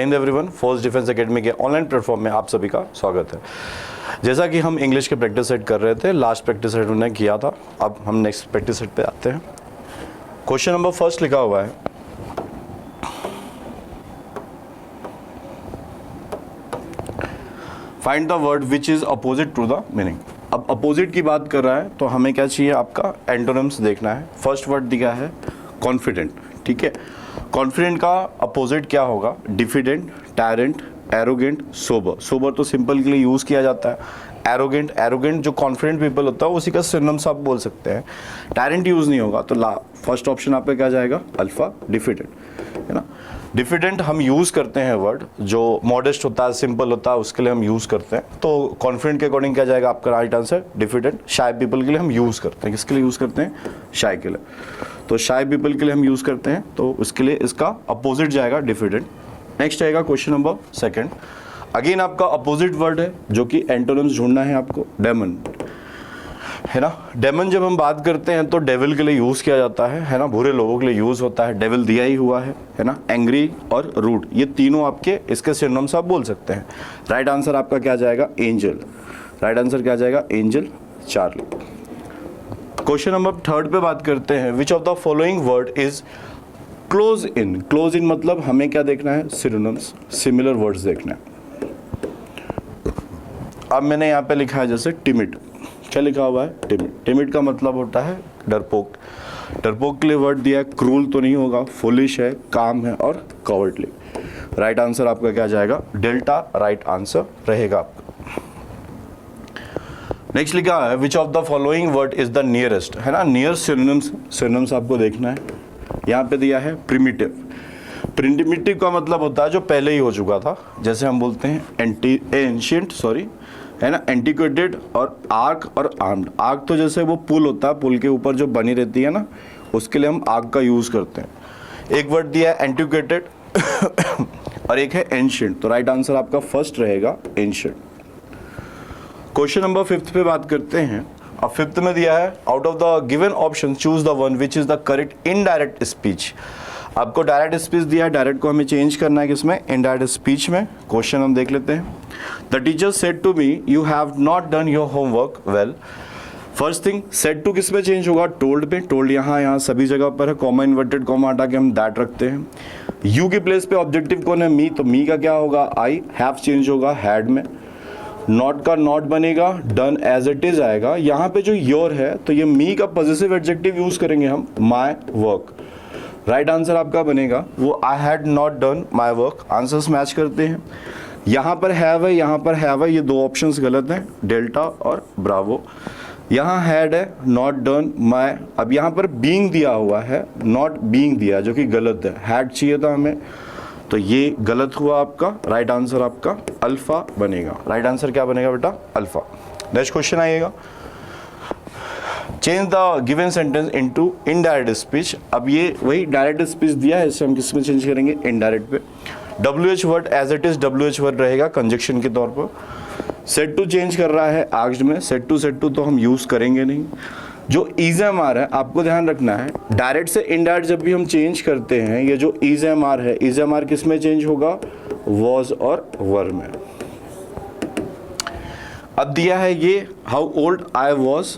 Hind everyone, force defence academy के online platform में आप सभी का स्वागत है। जैसा कि हम इंग्लिश के प्रैक्टिस सेट कर रहे थे, लास्ट प्रैक्टिस सेट उन्होंने किया था, अब हम नेक्स्ट प्रैक्टिस सेट पे आते हैं। क्वेश्चन नंबर फर्स्ट लिखा हुआ है, find the word which is opposite to the meaning. अब अपोजिट की बात कर रहा है तो हमें क्या चाहिए, आपका एंटोनिम्स देखना है। फर्स्ट वर्ड दिया है कॉन्फिडेंट, ठीक है। कॉन्फिडेंट का अपोजिट क्या होगा, diffident, tyrant, arrogant, sober. Sober तो सिंपल के लिए यूज़ किया जाता है। एरोगेंट, एरोगेंट जो कॉन्फिडेंट पीपल होता है उसी का सिनोनिम्स आप बोल सकते हैं। टायरेंट यूज़ नहीं होगा तो फर्स्ट ऑप्शन आपका क्या जाएगा, अल्फा, डिफिडेंट, है ना। डिफिडेंट हम यूज़ करते हैं वर्ड जो मॉडेस्ट होता है, सिंपल होता है, उसके लिए हम यूज़ करते हैं। तो कॉन्फिडेंट के अकॉर्डिंग क्या जाएगा आपका राइट आंसर, डिफिडेंट। शाय पीपल के लिए हम यूज़ करते हैं, किसके लिए यूज़ करते हैं, शाय के लिए। तो शाय पीपल के लिए हम यूज़ करते हैं, तो उसके लिए इसका अपोजिट जाएगा डिफिडेंट। नेक्स्ट आएगा क्वेश्चन नंबर सेकंड। अगेन आपका अपोजिट वर्ड है जो कि एंटोनिम्स ढूंढना है आपको, डेमन, है ना। डेमन जब हम बात करते हैं तो डेविल के लिए यूज़ किया जाता है ना, बुरे लोगों के लिए यूज़ होता है। डेविल दिया ही हुआ है ना। एंग्री और रूड, ये तीनों आपके इसके सिनोनिम्स आप बोल सकते हैं। राइट आंसर आपका क्या जाएगा, एंजल। राइट आंसर क्या जाएगा, angel, Charlie. Question number third पे बात करते हैं, which of the following word is close in. Close in मतलब हमें क्या देखना है, सिनोनिम्स, सिमिलर वर्ड्स देखना है। अब मैंने यहाँ पे लिखा है जैसे टिमिड, क्या लिखा हुआ है, टिमिड। टिमिड का मतलब होता है डरपोक। डरपोक के लिए वर्ड दिया है, क्रूल तो नहीं होगा, फुलिश है, काम है और कवर्डली। राइट आंसर आपका क्या जाएगा, डेल्टा राइट आंसर रहेगा आपका। नेक्स्ट लिखा है, which of the following word is the nearest, है ना। नियर सिनोनिम्स, सिनोनिम्स आपको देखना है। यहाँ पे दिया है प्रिमिटिव। प्रिमिटिव का मतलब होता है जो पहले ही हो चुका था, जैसे हम बोलते हैं एंशिएंट, सॉरी, है ना, एंटीक्वेटेड और आर्क और आर्म्ड। आर्क तो जैसे वो पुल होता है, पुल के ऊपर जो बनी रहती है ना, उसके लिए हम आर्क का यूज़ करते हैं। एक वर्ड दिया है एंटीक्वेटेड और एक है एंशिएंट, तो राइट आंसर आपका फर्स्ट रहेगा, एंशिएंट। क्वेश्चन नंबर फिफ्थ पे बात करते हैं। अब फिफ्थ में दिया है, out of the given option choose the one which is the correct indirect speech. आपको डायरेक्ट स्पीच दिया है, डायरेक्ट को हमें चेंज करना है किसमें, इनडायरेक्ट स्पीच में। क्वेश्चन हम देख लेते हैं। The teacher said to me you have not done your homework well. First thing, said to किस में चेंज होगा, टोल्ड पे। टोल्ड यहाँ सभी जगह पर है, कॉमा इन्वर्टेड कॉमा हटा के हम दैट रखते हैं। यू की प्लेस पे ऑब्जेक्टिव कौन है, मी, तो मी का क्या होगा, आई। हैव चेंज होगा हैड में। नॉट का नॉट बनेगा, डन एज इट इज आएगा। यहाँ पे जो योर है तो ये मी का पॉजिटिव एडजेक्टिव यूज करेंगे हम, माई वर्क। राइट आंसर आपका बनेगा वो I had not done my work. Answers match करते हैं। यहाँ पर हैव है, यहाँ पर हैव है, ये दो ऑप्शंस गलत हैं, डेल्टा और ब्रावो। यहाँ हैड है, नॉट डन माई। अब यहाँ पर बीइंग दिया हुआ है, नॉट बीइंग दिया जो कि गलत है, हैड चाहिए था हमें, तो ये गलत हुआ आपका। राइट आंसर आपका अल्फा बनेगा। राइट आंसर क्या बनेगा बेटा, अल्फा। नेक्स्ट क्वेश्चन आइएगा, change the given sentence into indirect speech. अब ये वही डायरेक्ट स्पीच दिया है, इससे हम किस में चेंज करेंगे, इनडायरेक्ट पे। WH word as it is WH word रहेगा कंजक्शन के तौर पर। सेड टू चेंज कर रहा है आस्क्ड में, सेड टू तो हम यूज करेंगे नहीं। जो इज एम आर है, आपको ध्यान रखना है, डायरेक्ट से इनडायरेक्ट जब भी हम चेंज करते हैं, ये जो इज एम आर है, इज एम आर किस में चेंज होगा, वॉज और वर में। अब दिया है ये how old I was,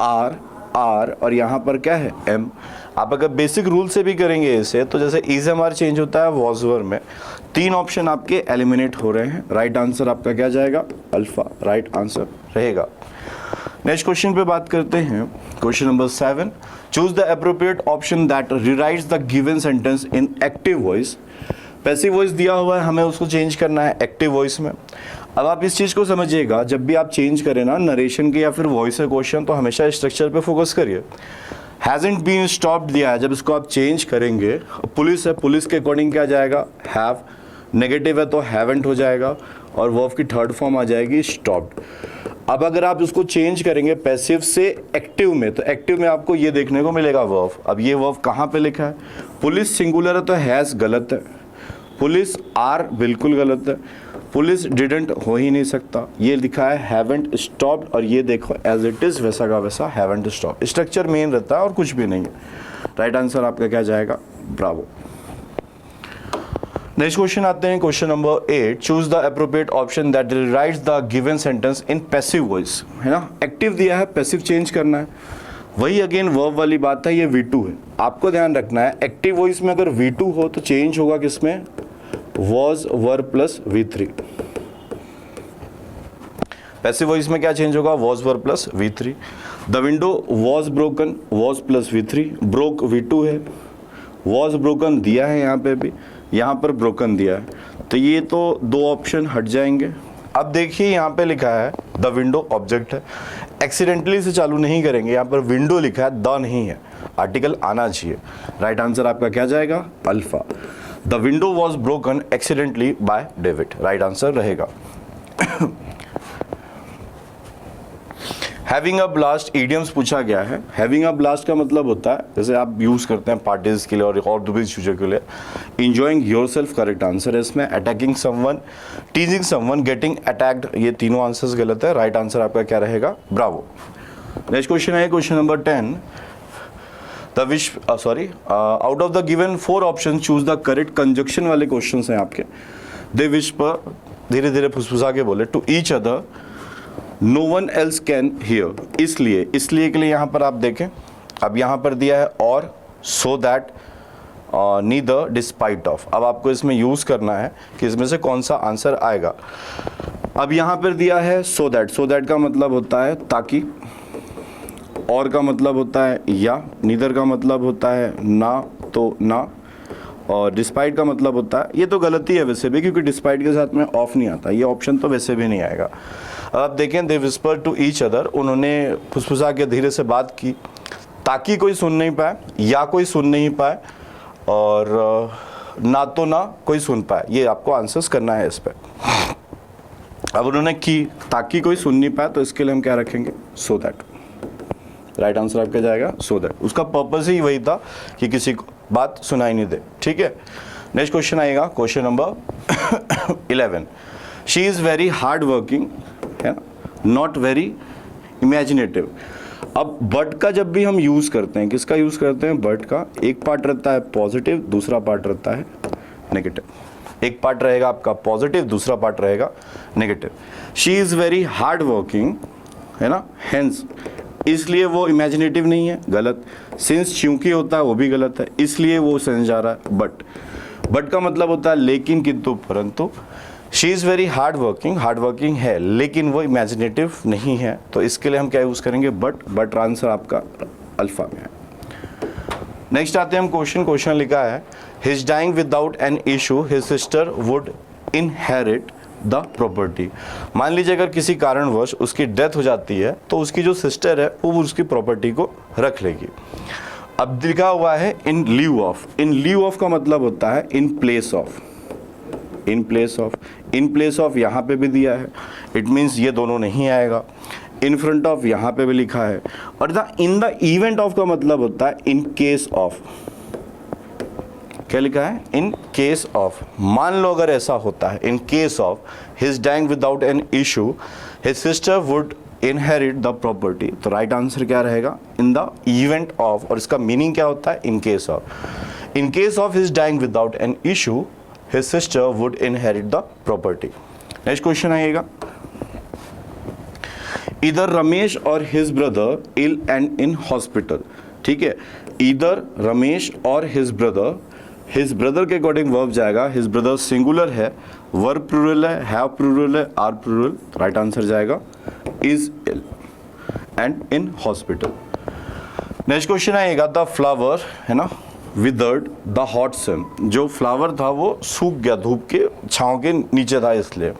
are, और यहाँ पर क्या है, एम। आप अगर बेसिक रूल से भी करेंगे इसे, तो जैसे इज एम आर चेंज होता है वॉज वर में। तीन ऑप्शन आपके एलिमिनेट हो रहे हैं। राइट आंसर आपका क्या जाएगा, अल्फा। राइट आंसर रहेगा। नेक्स्ट क्वेश्चन पे बात करते हैं, question number 7। Choose the appropriate option that rewrites the given sentence in active voice. Passive voice दिया हुआ है, हमें उसको चेंज करना है एक्टिव वॉइस में। अब आप इस चीज़ को समझिएगा, जब भी आप चेंज करें ना नरेशन के या फिर वॉइस का क्वेश्चन, तो हमेशा स्ट्रक्चर पे फोकस करिए। हैजंट बीन स्टॉप्ड दिया है, जब इसको आप चेंज करेंगे, पुलिस है, पुलिस के अकॉर्डिंग क्या जाएगा, हैव। नेगेटिव है तो हैवेंट हो जाएगा, और वर्ब की थर्ड फॉर्म आ जाएगी स्टॉप्ड। अब अगर आप इसको चेंज करेंगे पैसिव से एक्टिव में, तो एक्टिव में आपको ये देखने को मिलेगा वर्ब। अब ये वर्ब कहाँ पे लिखा है, पुलिस सिंगुलर है तो हैज़ गलत है, पुलिस आर बिल्कुल गलत है, पुलिस डिडंट हो ही नहीं सकता, ये लिखा है हैवेंट स्टॉप्ड, और ये देखो एज इट इज वैसा का वैसा हैवेंट स्टॉप। स्ट्रक्चर मेन रहता है और कुछ भी नहीं है। राइट आंसर आपका क्या जाएगा, ब्रावो। नेक्स्ट क्वेश्चन आते हैं, question number 8, choose the appropriate option that rights the given sentence in passive voice, है ना। एक्टिव दिया है, पैसिव चेंज करना है, वही अगेन वर्ब वाली बात है, ये V2 है। आपको ध्यान रखना है एक्टिव वॉइस में अगर V2 हो तो चेंज होगा किसमें, was verb plus V3। Passive voice में क्या चेंज होगा, was verb plus V3। The window was broken, was plus V3, broke V2 है, वॉज ब्रोकन दिया है यहाँ पे भी, यहाँ पर ब्रोकन दिया है, तो ये तो दो ऑप्शन हट जाएंगे। अब देखिए यहाँ पे लिखा है द विंडो ऑब्जेक्ट है, एक्सीडेंटली से चालू नहीं करेंगे, यहाँ पर विंडो लिखा है, द नहीं है, आर्टिकल आना चाहिए। राइट आंसर आपका क्या जाएगा, alpha. The window was broken accidentally by David, right answer रहेगा। हैविंग अ ब्लास्ट इडियम्स पूछा गया है। हैविंग अ ब्लास्ट का मतलब होता है, जैसे आप यूज करते हैं पार्टीज के लिए और दूसरी चीजों के लिए, इंजॉइंग योरसेल्फ करेक्ट आंसर है इसमें, attacking someone, टीजिंग someone, getting attacked, ये तीनों आंसर्स गलत है। राइट आंसर आपका क्या रहेगा, ब्रावो। नेक्स्ट क्वेश्चन है question number 10, the wish out of the given 4 option choose the correct conjunction वाले क्वेश्चन हैं आपके। दे विश पर धीरे धीरे फुसफुसा के बोले, to each other no one else can hear, इसलिए के लिए यहाँ पर आप देखें, अब यहाँ पर दिया है और, so that, neither, despite of. अब आपको इसमें यूज करना है कि इसमें से कौन सा आंसर आएगा। अब यहाँ पर दिया है सो दैट का मतलब होता है ताकि, और का मतलब होता है या, नीदर का मतलब होता है ना तो ना, और डिस्पाइट का मतलब होता है, ये तो गलती है वैसे भी क्योंकि डिस्पाइट के साथ में ऑफ नहीं आता, ये ऑप्शन तो वैसे भी नहीं आएगा। अब देखें, दे विस्पर टू ईच अदर, उन्होंने फुसफुसा के धीरे से बात की ताकि कोई सुन नहीं पाए, या कोई सुन नहीं पाए, और ना तो ना कोई सुन पाए, ये आपको आंसर्स करना है इस पर। अब उन्होंने की ताकि कोई सुन नहीं पाए, तो इसके लिए हम क्या रखेंगे, सो दैट। राइट आंसर आपका जाएगा सो दैट, उसका पर्पस ही वही था कि किसी को बात सुनाई नहीं दे, ठीक है। नेक्स्ट क्वेश्चन आएगा, question number 11, she is very hard working, है ना, नॉट वेरी इमेजिनेटिव। अब बट का जब भी हम यूज करते हैं, किसका यूज करते हैं, बट का, एक पार्ट रहता है पॉजिटिव, दूसरा पार्ट रहता है नेगेटिव। एक पार्ट रहेगा आपका पॉजिटिव, दूसरा पार्ट रहेगा negative. She is very hard working, है ना, हेंस, इसलिए वो इमेजिनेटिव नहीं है, गलत। सिंस क्योंकि होता है वो भी गलत है, इसलिए वो सेंस जा रहा है बट का मतलब होता है लेकिन, किंतु, परंतु। She is very hard working है लेकिन वो इमेजिनेटिव नहीं है, तो इसके लिए हम क्या यूज़ करेंगे, बट आंसर आपका अल्फा में है। नेक्स्ट आते हैं हम क्वेश्चन लिखा है, his dying without an issue his sister would inherit the property. मान लीजिए अगर किसी कारणवश उसकी डेथ हो जाती है तो उसकी जो सिस्टर है वो उसकी प्रॉपर्टी को रख लेगी। अब लिखा हुआ है इन ल्यू ऑफ का मतलब होता है इन प्लेस ऑफ यहाँ पे भी दिया है, इट मीन्स ये दोनों नहीं आएगा। इन फ्रंट ऑफ यहाँ पे भी लिखा है, और इन द इवेंट ऑफ का मतलब होता है इन केस ऑफ। क्या लिखा है, इन केस ऑफ, मान लो अगर ऐसा होता है, in case of his dying without an issue his sister would inherit the property, तो राइट आंसर क्या रहेगा, इन द इवेंट ऑफ, और इसका मीनिंग क्या होता है, in case of his dying without an issue his sister would inherit the property। Next question आएगा, इधर रमेश और his brother ill and in hospital, ठीक है। इधर रमेश और his brother के अकॉर्डिंग वर्ब जाएगा, his brother सिंगुलर है, वर्ब प्लूरल है, हैव प्लूरल है, आर प्लूरल, राइट आंसर जाएगा is ill and in hospital। Next question आएगा, द फ्लावर, है ना, विदर्ड द हॉट सन, जो फ्लावर था वो सूख गया, धूप के छांव के नीचे था इसलिए।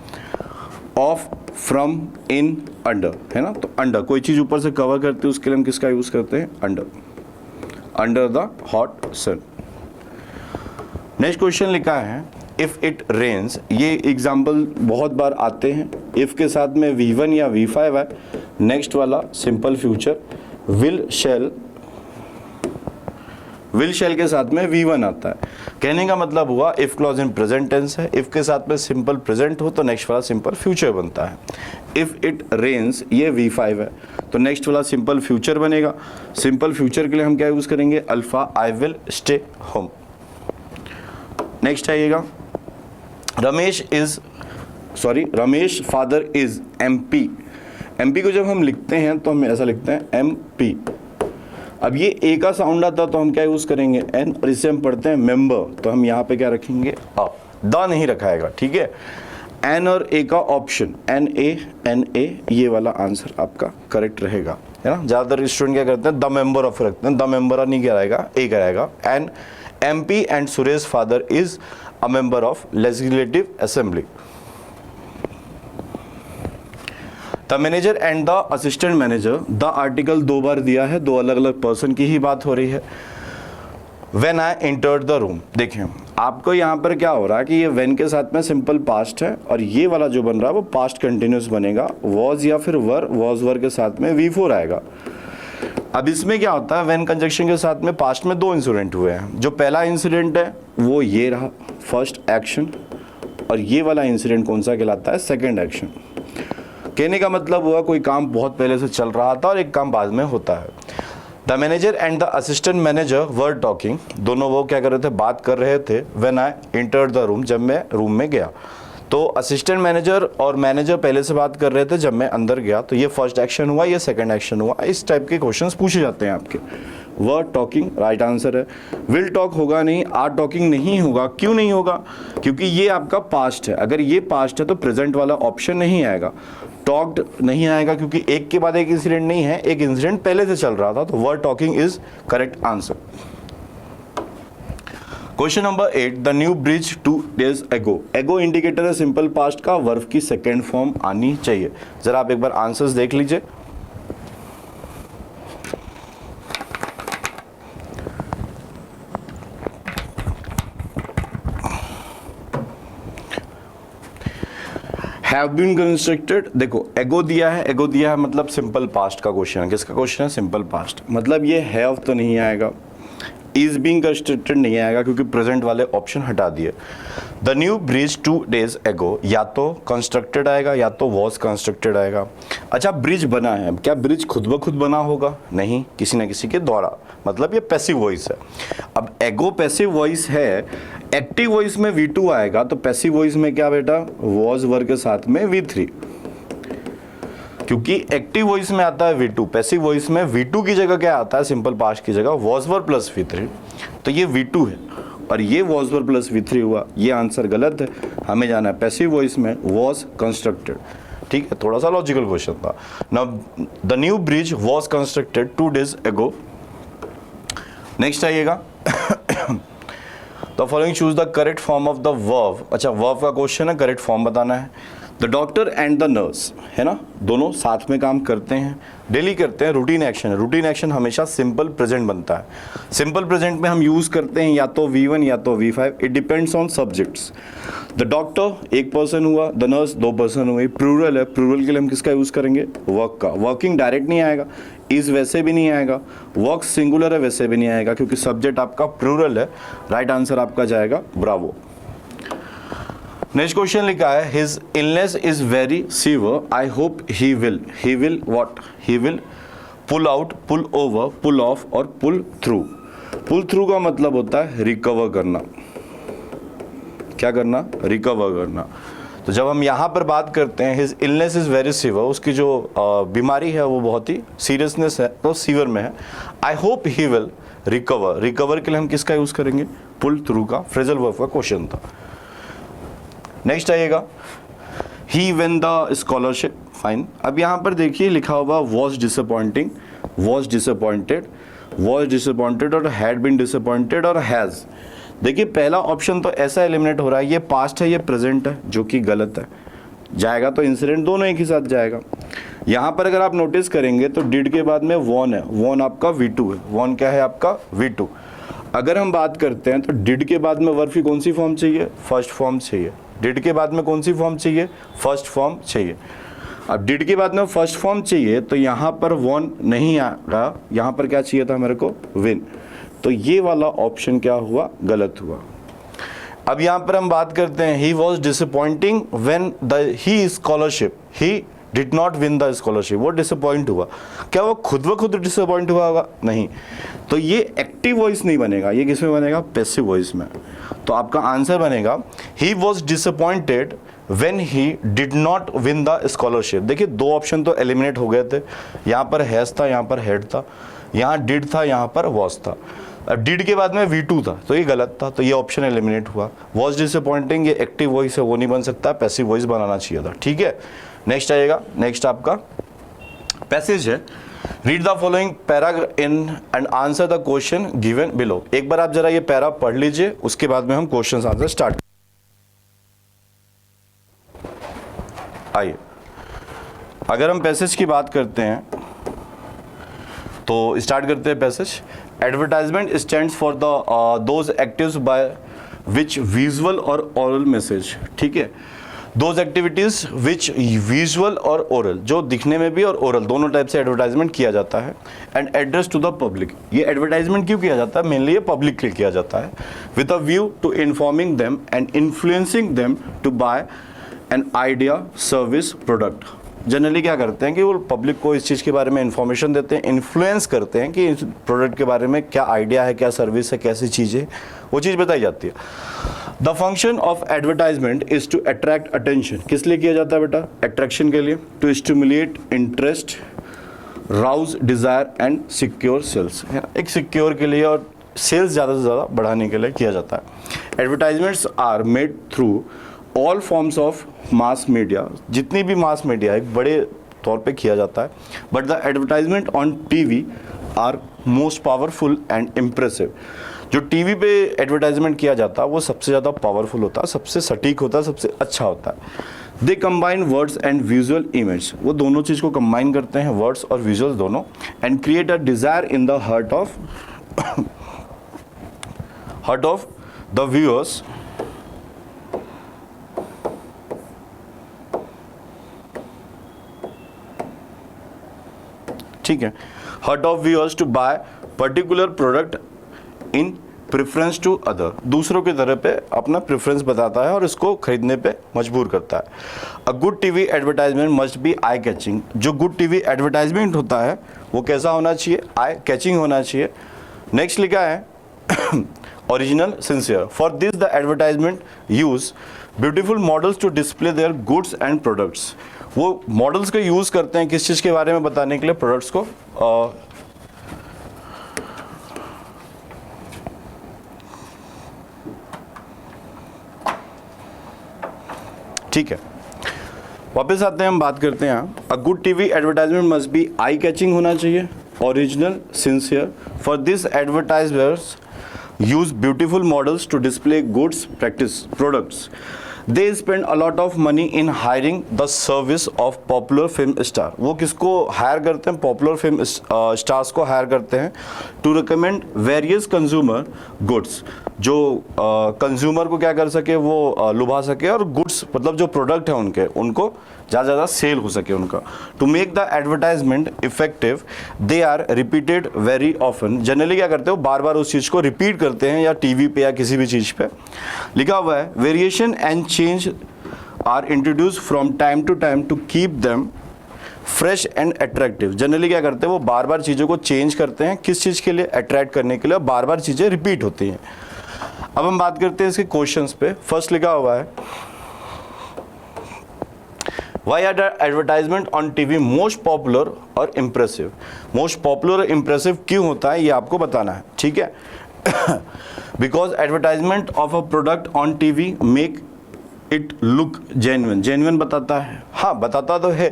ऑफ, फ्रॉम, इन, अंडर, है ना, तो अंडर कोई चीज़ ऊपर से कवर करते हैं उसके लिए हम किसका यूज़ करते हैं, under the hot sun. Next question लिखा है, इफ़ इट रेन्स, ये एग्जाम्पल बहुत बार आते हैं, इफ़ के साथ में V1 या V5 है। नेक्स्ट वाला सिंपल फ्यूचर, विल शेल के साथ में V1 आता है। कहने का मतलब हुआ if clause in present tense है, इफ के साथ में सिंपल प्रेजेंट हो तो नेक्स्ट वाला सिंपल फ्यूचर बनता है। इफ इट रेन्स, ये V5 है, तो नेक्स्ट वाला सिंपल फ्यूचर बनेगा। सिंपल फ्यूचर के लिए हम क्या यूज करेंगे, alpha, I will stay home. Next आइएगा, Ramesh father is MP। MP को जब हम लिखते हैं तो हम ऐसा लिखते हैं MP। अब ये ए का साउंड आता तो हम क्या यूज करेंगे N, और इससे हम पढ़ते हैं मेंबर, तो हम यहाँ पे क्या रखेंगे अ, द नहीं रखाएगा, ठीक है। N और A का ऑप्शन NA, ये वाला आंसर आपका करेक्ट रहेगा, है ना। ज़्यादातर स्टूडेंट क्या करते हैं द मेंबर ऑफ रखते हैं, द मेंबर नहीं कराएगा, ए कराएगा। And MP and Suresh father is a member of legislative assembly. The manager and the assistant manager, the article 2 बार दिया है, 2 अलग अलग पर्सन की ही बात हो रही है। When I entered the room, देखें आपको यहाँ पर क्या हो रहा है कि ये व्हेन के साथ में सिंपल पास्ट है, और ये वाला जो बन रहा है वो पास्ट कंटिन्यूस बनेगा। वॉज या फिर वर, वॉज वर के साथ में V4 आएगा। अब इसमें क्या होता है, व्हेन कंजक्शन के साथ में पास्ट में 2 इंसिडेंट हुए हैं। जो पहला इंसिडेंट है वो ये रहा फर्स्ट एक्शन, और ये वाला इंसिडेंट कौन सा कहलाता है सेकेंड एक्शन। कहने का मतलब हुआ कोई काम बहुत पहले से चल रहा था और एक काम बाद में होता है। The manager and the assistant manager were talking, दोनों वो क्या कर रहे थे, बात कर रहे थे। When I entered the room, जब मैं रूम में गया। तो असिस्टेंट मैनेजर और मैनेजर पहले से बात कर रहे थे जब मैं अंदर गया, तो ये फर्स्ट एक्शन हुआ, ये सेकंड एक्शन हुआ। इस टाइप के क्वेश्चंस पूछे जाते हैं आपके। वर टॉकिंग राइट आंसर है। विल टॉक होगा नहीं, आर टॉकिंग नहीं होगा। क्यों नहीं होगा, क्योंकि ये आपका पास्ट है। अगर ये पास्ट है तो प्रेजेंट वाला ऑप्शन नहीं आएगा। टॉक्ड नहीं आएगा क्योंकि एक के बाद एक इंसिडेंट नहीं है, एक इंसिडेंट पहले से चल रहा था, तो were talking is correct answer. Question number 8, the new bridge 2 days ago। एगो इंडिकेटर है सिंपल पास्ट का, वर्ब की सेकेंड फॉर्म आनी चाहिए। जरा आप एक बार आंसर्स देख लीजिए। हैव बीन कंस्ट्रक्टेड, देखो एगो दिया है मतलब सिंपल पास्ट का क्वेश्चन है। किसका क्वेश्चन है, सिंपल पास्ट, मतलब ये हैव तो नहीं आएगा। इज बीइंग कंस्ट्रक्टेड नहीं आएगा क्योंकि प्रेजेंट वाले ऑप्शन हटा दिए। The new bridge 2 days ago, या तो कंस्ट्रक्टेड आएगा या तो वॉज कंस्ट्रक्टेड आएगा। अच्छा ब्रिज बना है, क्या ब्रिज खुद ब खुद बना होगा, नहीं, किसी न किसी के द्वारा, मतलब ये पैसिव वॉइस है। अब एगो पैसिव वॉइस है, एक्टिव वॉइस में V2 आएगा, तो पैसिव वॉइस में क्या बेटा, वॉज वर्ग के साथ में V3, क्योंकि एक्टिव वॉइस में आता है V2, पैसिव वॉइस में V2 की जगह क्या आता है, सिंपल पास्ट की जगह वॉज वर प्लस V3, तो ये V2 है और ये वॉज वर प्लस V3 हुआ। ये आंसर गलत है, हमें जाना है पैसिव वॉइस में वॉज कंस्ट्रक्टेड। ठीक है, थोड़ा सा लॉजिकल क्वेश्चन था। Now the new bridge was constructed 2 days ago। Next आइएगा, the following choose the correct form of the verb. अच्छा वर्ब का क्वेश्चन है, करेक्ट फॉर्म बताना है। The doctor and the nurse, है ना, दोनों साथ में काम करते हैं, डेली करते हैं। रूटीन एक्शन है, रूटीन एक्शन हमेशा सिंपल प्रेजेंट बनता है। सिंपल प्रेजेंट में हम यूज करते हैं या तो V1 या तो V5, it depends on subjects. The doctor एक पर्सन हुआ, द नर्स 2 पर्सन हुए। प्लूरल है, प्लूरल के लिए हम किसका यूज करेंगे, वर्क का। वर्किंग डायरेक्ट नहीं आएगा, इज वैसे भी नहीं आएगा, वर्क सिंगुलर है वैसे भी नहीं आएगा क्योंकि सब्जेक्ट आपका प्लूरल है। राइट आंसर आपका जाएगा ब्रावो। नेक्स्ट क्वेश्चन लिखा है, his illness is very severe, I hope he will what, he will pull out, pull over, pull off और पुल थ्रू। पुल थ्रू का मतलब होता है रिकवर करना। क्या करना, रिकवर करना। तो जब हम यहाँ पर बात करते हैं his illness is very severe, उसकी जो बीमारी है वो बहुत ही सीरियसनेस है, तो सीवियर में है। आई hope he will recover, recover के लिए हम किसका यूज करेंगे, पुल थ्रू का। फ्रेजल वर्ब का क्वेश्चन था। नेक्स्ट आइएगा, ही विन द स्कॉलरशिप, फाइन। अब यहाँ पर देखिए लिखा हुआ was disappointing, was disappointed, was disappointed और हैड बीन डिसअपॉइंटेड और हैज़। देखिए पहला ऑप्शन तो ऐसा एलिमिनेट हो रहा है, ये पास्ट है ये प्रेजेंट है, जो कि गलत है। जाएगा तो इंसिडेंट दोनों एक ही साथ जाएगा। यहाँ पर अगर आप नोटिस करेंगे तो डिड के बाद में वॉन है, वॉन आपका V2 है। वॉन क्या है आपका, V2। अगर हम बात करते हैं तो डिड के बाद में वर्ब की कौन सी फॉर्म चाहिए, फर्स्ट फॉर्म चाहिए। डिड के बाद में कौन सी फॉर्म चाहिए, फर्स्ट फॉर्म चाहिए। अब डिड के बाद में फर्स्ट फॉर्म चाहिए तो यहाँ पर वॉन नहीं आएगा, यहाँ पर क्या चाहिए था मेरे को, विन। तो ये वाला ऑप्शन क्या हुआ, गलत हुआ। अब यहाँ पर हम बात करते हैं, he was disappointing when the he scholarship, he did not win the scholarship, वो डिसअपॉइंट हुआ। क्या वो खुद ब खुद डिसअपॉइंट हुआ होगा, नहीं। तो ये एक्टिव वॉइस नहीं बनेगा, ये किस में बनेगा, पैसिव वॉइस में। तो आपका आंसर बनेगा he was disappointed when he did not win the scholarship। देखिए दो ऑप्शन तो एलिमिनेट हो गए थे, यहाँ पर हैज था, यहाँ पर हेड था, यहाँ डिड था, यहाँ पर वॉज था। अब डिड के बाद में V2 था तो ये गलत था, तो ये ऑप्शन एलिमिनेट हुआ। वॉज डिसअपॉइंटिंग, ये एक्टिव वॉइस है, वो नहीं बन सकता, पैसिव वॉइस बनाना चाहिए था। ठीक है, नेक्स्ट आएगा, नेक्स्ट आपका पैसेज है, read the following para in and answer the question given below. एक बार आप जरा ये पैरा पढ़ लीजिए, उसके बाद में हम क्वेश्चन आंसर स्टार्ट। आइए, अगर हम पैसेज की बात करते हैं तो स्टार्ट करते हैं passage. Advertisement stands for the those actives by which visual और ओरल मैसेज। ठीक है, दोज एक्टिविटीज विच विजुअल और ओरल, जो दिखने में भी और ओरल दोनों टाइप से एडवर्टाइजमेंट किया जाता है। And address to the public, ये एडवर्टाइजमेंट क्यों किया जाता है? मेनली ये पब्लिक के लिए किया जाता है, with a view to informing them and influencing them to buy an idea, service, product. Generally क्या करते हैं कि वो पब्लिक को इस चीज़ के बारे में इंफॉर्मेशन देते हैं, इन्फ्लुएंस करते हैं कि इस प्रोडक्ट के बारे में क्या आइडिया है, क्या सर्विस है, कैसी चीज़ है, वो चीज़ बताई जाती है। The function of advertisement is to attract attention. किस लिए किया जाता है बेटा? अट्रैक्शन के लिए। To stimulate interest, rouse desire and secure sales, है ना, एक सिक्योर के लिए और सेल्स ज़्यादा से ज़्यादा बढ़ाने के लिए किया जाता है। Advertisements are made through all forms of mass media, जितनी भी मास मीडिया है बड़े तौर पे किया जाता है। But the advertisement on TV are most powerful and impressive. जो टीवी पे एडवर्टाइजमेंट किया जाता है वो सबसे ज़्यादा पावरफुल होता है, सबसे सटीक होता है, सबसे अच्छा होता है। They combine words and visual image, वो दोनों चीज़ को कंबाइन करते हैं, वर्ड्स और विजुअल्स दोनों, and create a desire in the heart of the viewers ठीक है, heart of viewers to buy particular product in preference to other, दूसरों की तरह पे अपना प्रेफरेंस बताता है और इसको खरीदने पे मजबूर करता है। A good TV advertisement must be eye catching, जो गुड टीवी एडवर्टाइजमेंट होता है वो कैसा होना चाहिए? आई कैचिंग होना चाहिए। नेक्स्ट लिखा है original, sincere. For this the advertisement use beautiful models to display their goods and products, वो मॉडल्स को यूज करते हैं किस चीज़ के बारे में बताने के लिए? प्रोडक्ट्स को। ठीक है, वापस आते हैं, हम बात करते हैं। A good TV advertisement must be eye catching होना चाहिए, original, sincere. For this advertisers use beautiful models to display goods, practice, products. They spend a lot of money in hiring the service of popular film star, वो किसको hire करते हैं? Popular film stars को hire करते हैं। To recommend various consumer goods, जो consumer को क्या कर सके? वो लुभा सके, और गुड्स मतलब जो प्रोडक्ट है उनके, उनको ज़्यादा से ज़्यादा सेल हो सके उनका। To make the advertisement effective they are repeated very often, generally क्या करते हो? बार बार उस चीज़ को रिपीट करते हैं, या टीवी पे या किसी भी चीज़ पे। लिखा हुआ है variation and change are introduce from time to time to keep them fresh and attractive. Generally क्या करते हैं? वो बार बार चीज़ों को चेंज करते हैं, किस चीज़ के लिए? अट्रैक्ट करने के लिए, बार बार चीज़ें रिपीट होती हैं। अब हम बात करते हैं इसके क्वेश्चंस पे। फर्स्ट लिखा हुआ है why are the advertisement on TV most popular और इम्प्रेसिव। मोस्ट पॉपुलर और इम्प्रेसिव क्यों होता है ये आपको बताना है, ठीक है? Because advertisement of a product on TV make it look genuine, genuine बताता है, हाँ बताता तो है।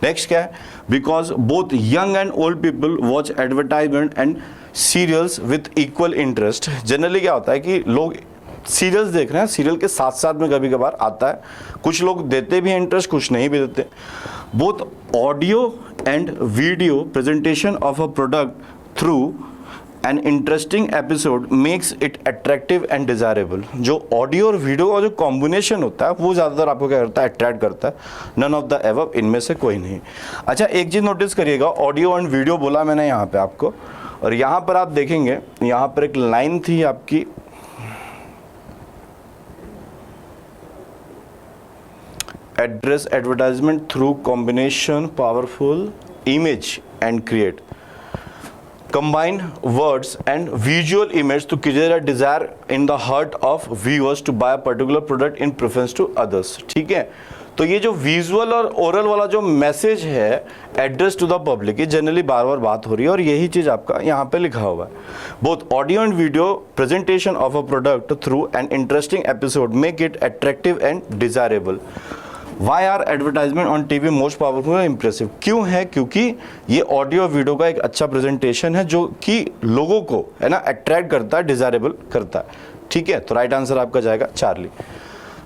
नेक्स्ट क्या है? Because both young and old people watch advertisement and serials with equal interest. Generally क्या होता है कि लोग सीरियल्स देख रहे हैं, सीरियल के साथ साथ में कभी कभार आता है, कुछ लोग देते भी हैं इंटरेस्ट, कुछ नहीं भी देते। Both audio and video presentation of a product through an interesting episode makes it attractive and desirable. जो ऑडियो और वीडियो का जो कॉम्बिनेशन होता है वो ज़्यादातर आपको क्या करता है? अट्रैक्ट करता है। नन ऑफ द एबव, इनमें से कोई नहीं। अच्छा, एक चीज़ नोटिस करिएगा, ऑडियो एंड वीडियो बोला मैंने यहाँ पे आपको, और यहाँ पर आप देखेंगे यहाँ पर एक लाइन थी आपकी, address advertisement through combination powerful image and create. combine words and visual image to create a desire in the heart of viewers to buy a particular product in preference to others. ठीक है, तो ये जो visual और oral वाला जो message है address to the public, ये जनरली बार बार बात हो रही है और यही चीज आपका यहाँ पे लिखा हुआ है. Both audio and video presentation of a product through an interesting episode make it attractive and desirable. Why are advertisement on TV most powerful and impressive? क्यों है? क्योंकि ये ऑडियो वीडियो का एक अच्छा प्रेजेंटेशन है जो कि लोगों को है ना अट्रैक्ट करता है, डिजायरेबल करता है. ठीक है, तो राइट आंसर आपका जाएगा चार्ली.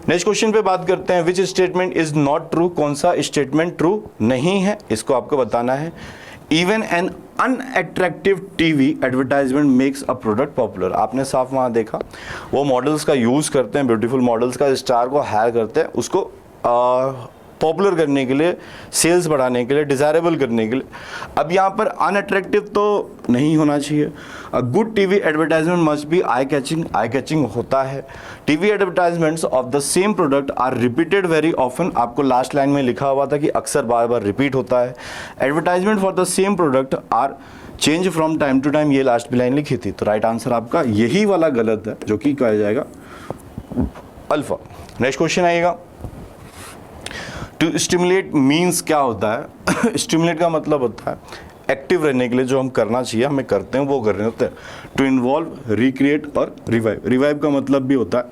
नेक्स्ट क्वेश्चन पे बात करते हैं. Which statement is not true? कौन सा स्टेटमेंट ट्रू नहीं है, इसको आपको बताना है. Even an unattractive TV advertisement makes a product popular. आपने साफ वहां देखा, वो मॉडल्स का यूज करते हैं, ब्यूटीफुल मॉडल्स का, स्टार को हायर करते हैं उसको पॉपुलर करने के लिए, सेल्स बढ़ाने के लिए, डिजायरेबल करने के लिए. अब यहाँ पर अनअट्रैक्टिव तो नहीं होना चाहिए. A good TV advertisement must be eye catching. Eye catching होता है. TV advertisements of the same product are repeated very often. आपको लास्ट लाइन में लिखा हुआ था कि अक्सर बार बार रिपीट होता है. Advertisement for the same product are change from time to time, ये लास्ट भी लाइन लिखी थी. तो राइट आंसर आपका यही वाला गलत है, जो कि कहा जाएगा अल्फा. नेक्स्ट क्वेश्चन आएगा. टू स्टिमुलेट मीन्स क्या होता है? स्टिमुलेट का मतलब होता है एक्टिव रहने के लिए जो हम करना चाहिए हमें करते हैं वो कर रहे होते हैं. टू इन्वॉल्व, रिक्रिएट और रिवाइव. रिवाइव का मतलब भी होता है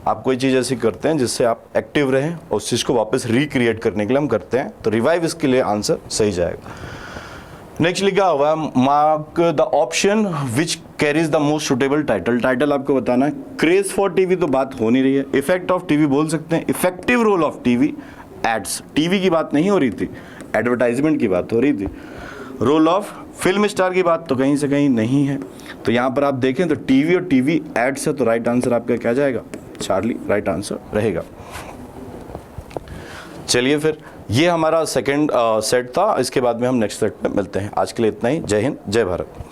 आप कोई चीज़ ऐसी करते हैं जिससे आप एक्टिव रहें और उस चीज़ को वापस रिक्रिएट करने के लिए हम करते हैं. तो रिवाइव इसके लिए आंसर सही जाएगा. नेक्स्ट लिखा हुआ है mark the option which carries the most suitable title. Title आपको बताना है. क्रेज फॉर टीवी तो बात हो नहीं रही है. इफेक्ट ऑफ टीवी बोल सकते हैं. Effective role of TV. Ads, TV की बात नहीं हो रही थी, एडवर्टाइजमेंट की बात हो रही थी. रोल ऑफ फिल्म स्टार की बात तो कहीं से कहीं नहीं है. तो यहाँ पर आप देखें तो टीवी और टीवी एड्स है. तो राइट आंसर आपका क्या जाएगा? चार्ली राइट आंसर रहेगा. चलिए फिर ये हमारा सेकंड सेट था. इसके बाद में हम नेक्स्ट सेट में मिलते हैं. आज के लिए इतना ही. जय हिंद, जय भारत.